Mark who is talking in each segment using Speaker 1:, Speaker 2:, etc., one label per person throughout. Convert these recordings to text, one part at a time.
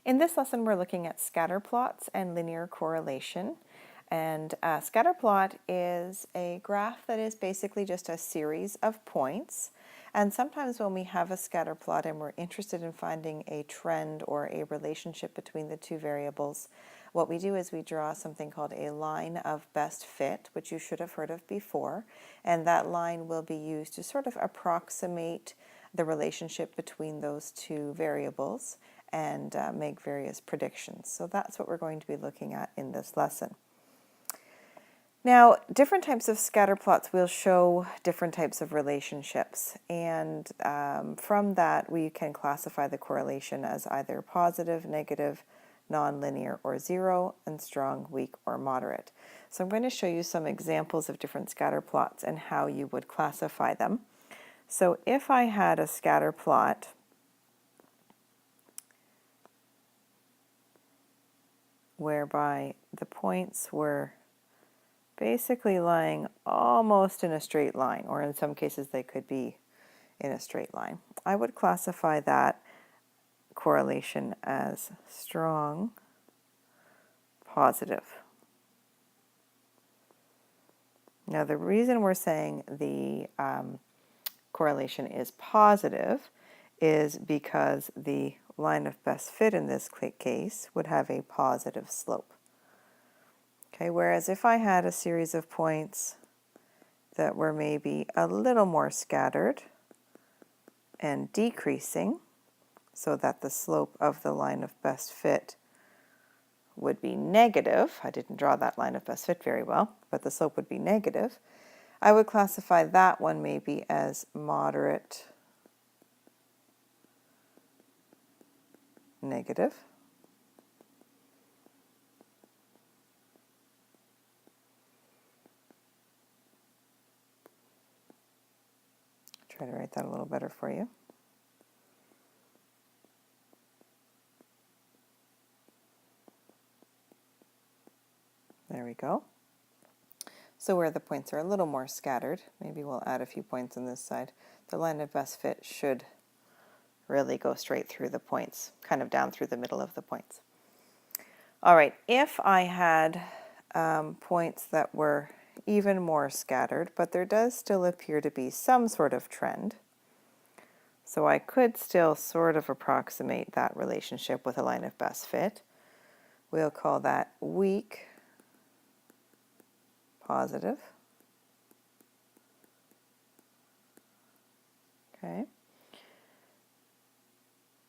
Speaker 1: In this lesson, we're looking at scatter plots and linear correlation. And a scatter plot is a graph that is basically just a series of points. And sometimes when we have a scatter plot and we're interested in finding a trend or a relationship between the two variables, what we do is we draw something called a line of best fit, which you should have heard of before. And that line will be used to sort of approximate the relationship between those two variables and make various predictions. So that's what we're going to be looking at in this lesson. Now, different types of scatter plots will show different types of relationships, and from that we can classify the correlation as either positive, negative, nonlinear, or zero, and strong, weak, or moderate. So I'm going to show you some examples of different scatter plots and how you would classify them. So if I had a scatter plot whereby the points were basically lying almost in a straight line, or in some cases they could be in a straight line, I would classify that correlation as strong, positive. Now the reason we're saying the correlation is positive is because the line of best fit in this case would have a positive slope. Okay, whereas if I had a series of points that were maybe a little more scattered and decreasing, so that the slope of the line of best fit would be negative, I didn't draw that line of best fit very well, but the slope would be negative, I would classify that one maybe as moderate, negative. Try to write that a little better for you. There we go. So where the points are a little more scattered, maybe we'll add a few points on this side, the line of best fit should really go straight through the points, kind of down through the middle of the points. All right, if I had points that were even more scattered, but there does still appear to be some sort of trend, so I could still sort of approximate that relationship with a line of best fit. We'll call that weak, positive. Okay.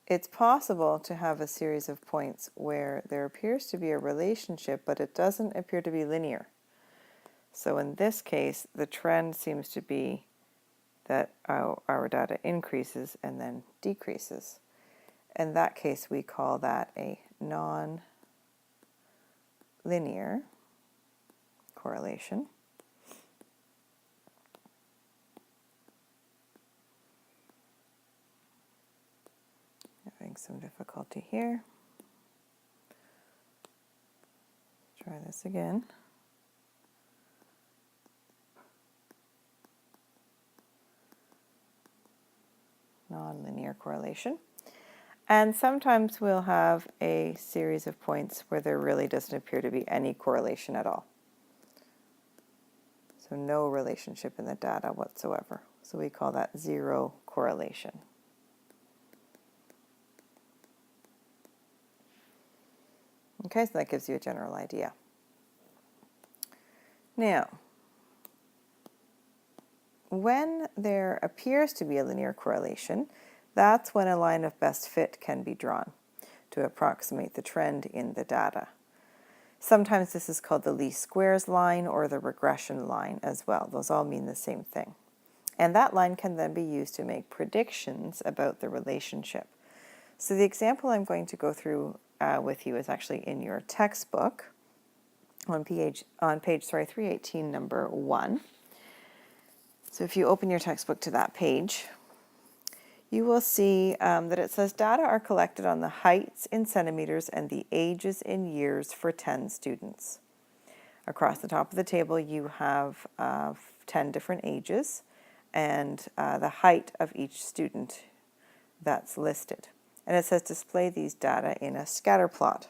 Speaker 1: It's possible to have a series of points where there appears to be a relationship, but it doesn't appear to be linear. So in this case, the trend seems to be that our data increases and then decreases. In that case, we call that a non-linear correlation. Having some difficulty here. Try this again. Nonlinear correlation. And sometimes we'll have a series of points where there really doesn't appear to be any correlation at all. So no relationship in the data whatsoever. So we call that zero correlation. Okay, so that gives you a general idea. Now, when there appears to be a linear correlation, that's when a line of best fit can be drawn to approximate the trend in the data. Sometimes this is called the least squares line or the regression line as well. Those all mean the same thing. And that line can then be used to make predictions about the relationship. So the example I'm going to go through with you is actually in your textbook on page 318, number 1. So if you open your textbook to that page, you will see that it says data are collected on the heights in centimeters and the ages in years for 10 students. Across the top of the table you have 10 different ages and the height of each student that's listed. and it says display these data in a scatter plot.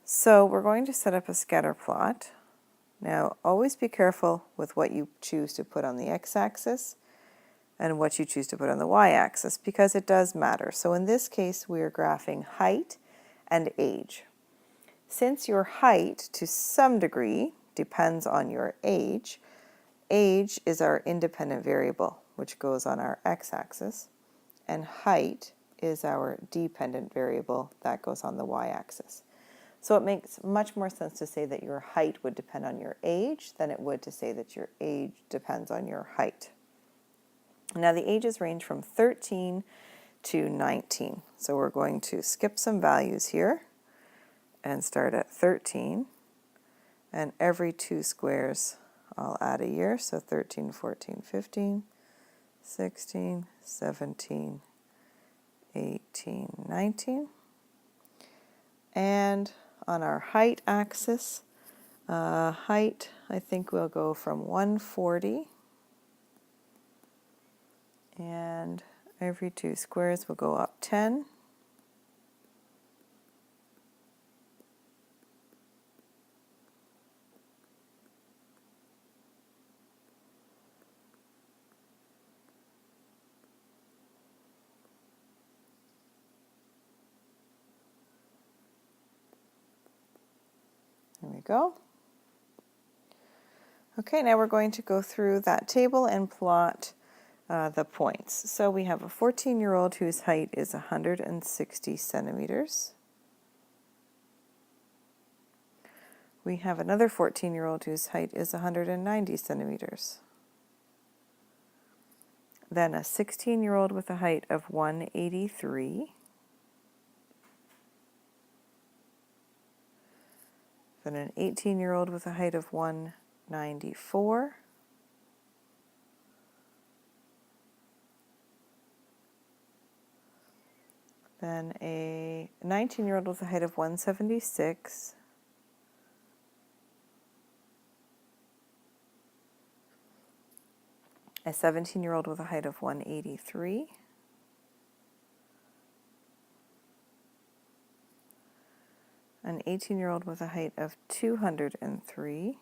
Speaker 1: So we're going to set up a scatter plot. Now always be careful with what you choose to put on the x-axis and what you choose to put on the y-axis, because it does matter. So in this case we are graphing height and age. Since your height to some degree depends on your age is our independent variable, which goes on our x-axis, and height is our dependent variable that goes on the y-axis. So it makes much more sense to say that your height would depend on your age than it would to say that your age depends on your height. Now the ages range from 13 to 19. So we're going to skip some values here and start at 13. And every 2 squares I'll add a year. So 13, 14, 15, 16, 17, 18, 19. And on our height axis, height, I think we'll go from 140, and every 2 squares will go up 10. There we go. Okay, now we're going to go through that table and plot the points. So we have a 14-year-old whose height is 160 centimeters. We have another 14-year-old whose height is 190 centimeters. Then a 16-year-old with a height of 183. Then an 18-year-old with a height of 194. Then a 19-year-old with a height of 176. A 17-year-old with a height of 183. An 18-year-old with a height of 203.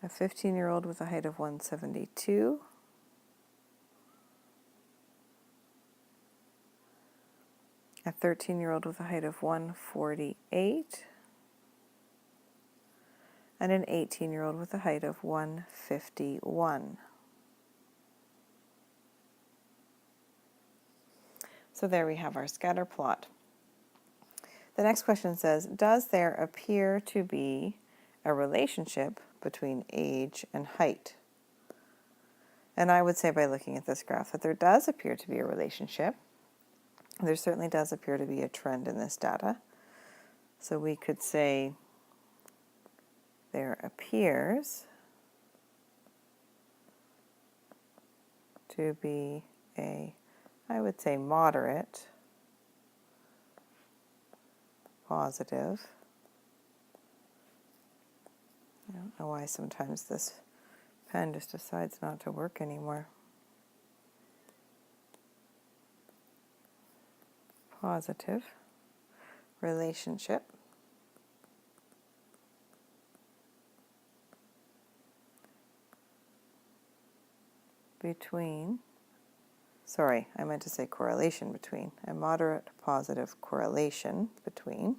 Speaker 1: A 15-year-old with a height of 172. A 13-year-old with a height of 148. And an 18-year-old with a height of 151. So there we have our scatter plot. The next question says, does there appear to be a relationship between age and height? And I would say by looking at this graph that there does appear to be a relationship. There certainly does appear to be a trend in this data. So we could say there appears to be a, I would say, moderate positive. I don't know why sometimes this pen just decides not to work anymore. Positive relationship between, sorry, I meant to say correlation between, a moderate positive correlation between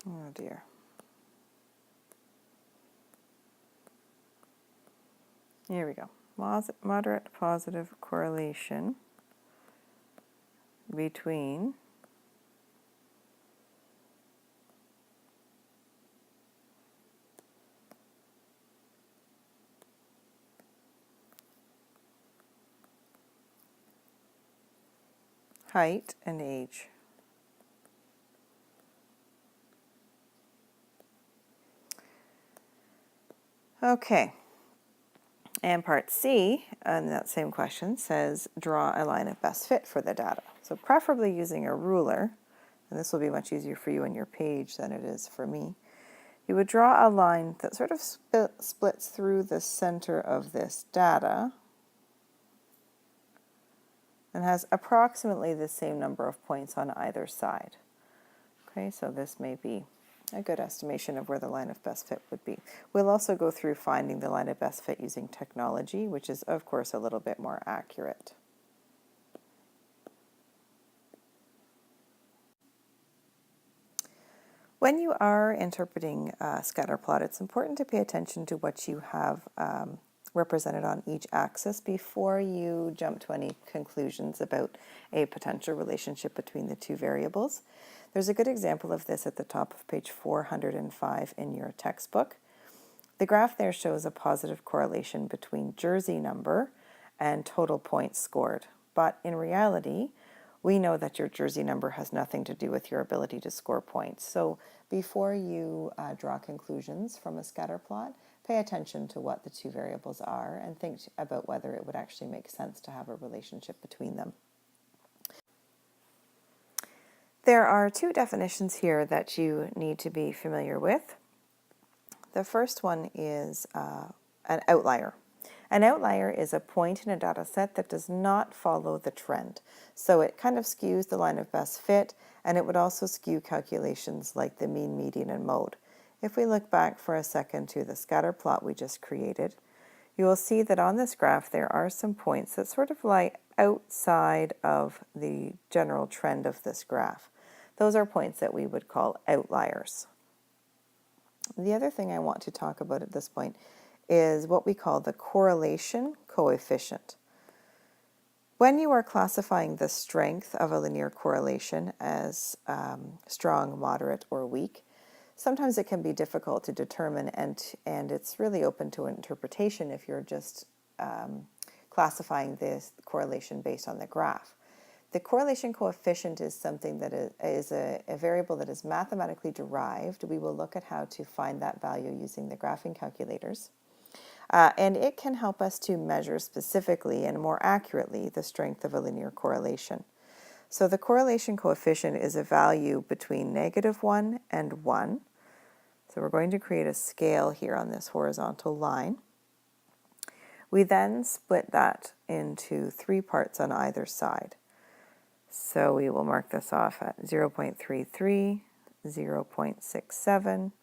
Speaker 1: oh dear. Here we go. Moderate positive correlation between height and age. Okay. And part C, in that same question, says draw a line of best fit for the data. So So preferably using a ruler, and this will be much easier for you on your page than it is for me. You would draw a line that sort of splits through the center of this data and has approximately the same number of points on either side. Okay, so this may be a good estimation of where the line of best fit would be. We'll also go through finding the line of best fit using technology, which is of course a little bit more accurate. When you are interpreting a scatter plot, it's important to pay attention to what you have represented on each axis before you jump to any conclusions about a potential relationship between the two variables. There's a good example of this at the top of page 405 in your textbook. The graph there shows a positive correlation between jersey number and total points scored, but in reality, we know that your jersey number has nothing to do with your ability to score points. So before you draw conclusions from a scatter plot, pay attention to what the two variables are and think about whether it would actually make sense to have a relationship between them. There are two definitions here that you need to be familiar with. The first one is an outlier. An outlier is a point in a data set that does not follow the trend. So it kind of skews the line of best fit, and it would also skew calculations like the mean, median, and mode. If we look back for a second to the scatter plot we just created, you will see that on this graph there are some points that sort of lie outside of the general trend of this graph. Those are points that we would call outliers. The other thing I want to talk about at this point is what we call the correlation coefficient. When you are classifying the strength of a linear correlation as strong, moderate, or weak, sometimes it can be difficult to determine, and it's really open to interpretation if you're just classifying this correlation based on the graph. The correlation coefficient is something that is a variable that is mathematically derived. We will look at how to find that value using the graphing calculators. And it can help us to measure specifically and more accurately the strength of a linear correlation. So the correlation coefficient is a value between -1 and 1. So we're going to create a scale here on this horizontal line. We then split that into 3 parts on either side. So we will mark this off at 0.33, 0.67,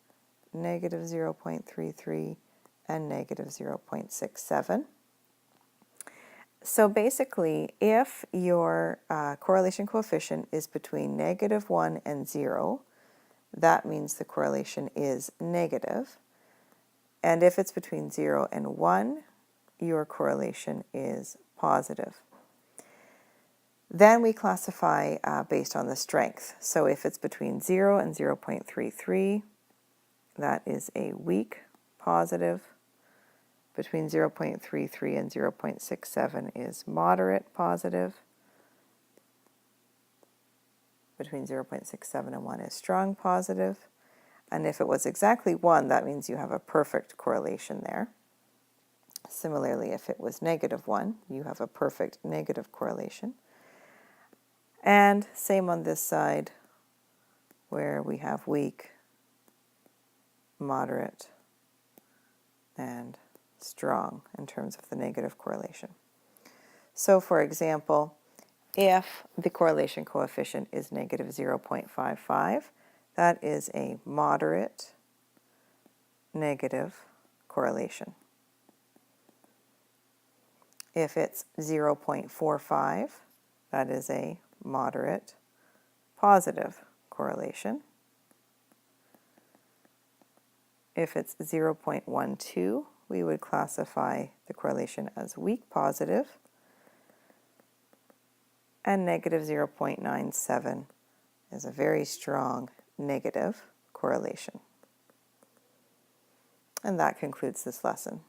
Speaker 1: -0.33, and -0.67. So basically, if your correlation coefficient is between -1 and 0, that means the correlation is negative. And if it's between 0 and 1, your correlation is positive. Then we classify based on the strength. So if it's between 0 and 0.33, that is a weak positive. Between 0.33 and 0.67 is moderate positive. Between 0.67 and 1 is strong positive. And if it was exactly 1, that means you have a perfect correlation there. Similarly, if it was -1, you have a perfect negative correlation. And same on this side, where we have weak, moderate, and strong in terms of the negative correlation. So for example, if the correlation coefficient is -0.55, that is a moderate negative correlation. If it's 0.45, that is a moderate positive correlation. If it's 0.12, we would classify the correlation as weak positive, and -0.97 is a very strong negative correlation. And that concludes this lesson.